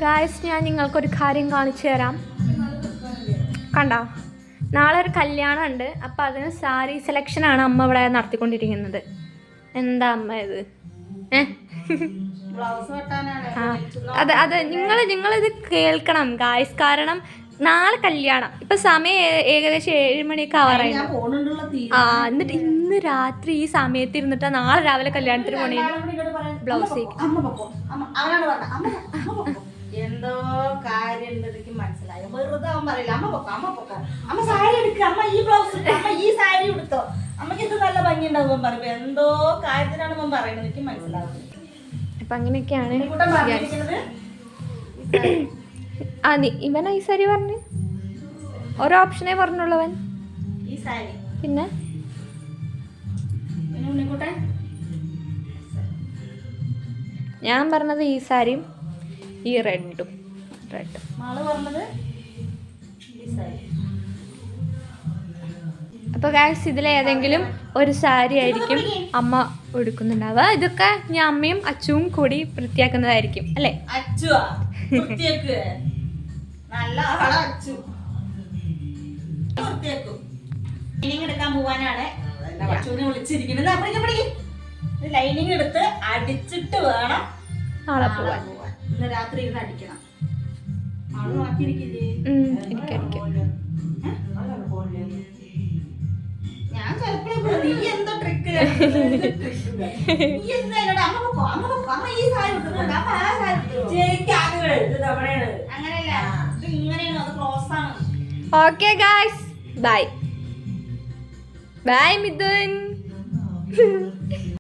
Guys, ഞാൻ നിങ്ങൾക്കൊരു കാര്യം കാണിച്ചു തരാം. കണ്ടോ, നാളെ ഒരു കല്യാണം ഉണ്ട്. അപ്പം അതിന് സാരി സെലക്ഷനാണ് അമ്മ ഇവിടെ നടത്തിക്കൊണ്ടിരിക്കുന്നത്. എന്താ അമ്മ ഇത്? അതെ നിങ്ങളിത് കേൾക്കണം ഗായ്സ്. കാരണം നാളെ കല്യാണം. ഇപ്പം സമയം ഏകദേശം 7 മണിയൊക്കെ ആവാറായി. എന്നിട്ട് ഇന്ന് രാത്രി ഈ സമയത്ത് ഇരുന്നിട്ട് നാളെ രാവിലെ കല്യാണത്തിന് പോണേ ബ്ലൗസ് എന്തോ കാര്യം മനസ്സിലായോ? വെറുതെ അവൻ പറയില്ല അമ്മ പൊക്കോ അമ്മ പൊക്കോ, അമ്മ സാരി എടുക്കുക, അമ്മ ഈ ബ്ലൗസ് അമ്മ ഈ സാരി എടുത്തോ, അമ്മക്ക് ഇത് നല്ല ഭംഗി ഉണ്ടാവും പറയുമ്പോ എന്തോ കാര്യത്തിനാണ് അവൻ പറയുന്നത്. എനിക്ക് മനസ്സിലാവുന്നത്. അപ്പൊ അങ്ങനെയൊക്കെയാണ് ഇവനാ ഈ സാരി പറഞ്ഞു. ഓരോ ഓപ്ഷനേ പറഞ്ഞുള്ളവൻ ഈ സാരി. പിന്നെ ഞാൻ പറഞ്ഞത് ഈ സാരിയും ഈ റെഡ്. അപ്പോൾ ഗായ്സ്, ഇതിലേതെങ്കിലും ഒരു സാരി ആയിരിക്കും അമ്മ എടുക്കുന്നുണ്ടാവുക. ഇതൊക്കെ ഞാൻ അമ്മയും അച്ചുവും കൂടി വൃത്തിയാക്കുന്നതായിരിക്കും അല്ലേ? എടുക്കാൻ പോവാനാണ് വിളിച്ചിരിക്കുന്നത്. ലൈനിങ് എടുത്ത് അടിച്ചിട്ട് വേണം നാളെ പോവാൻ. ഇന്ന് രാത്രി ഇരുന്ന് അടിക്കണം. ഞാൻ ചിലപ്പോഴേ നീ എന്തോ ട്രിക്ക് അങ്ങനെയല്ല, ഇത് ഇങ്ങനെയാണ്, അത് ക്ലോസ് ആണ്. Okay guys, bye bye Mithun.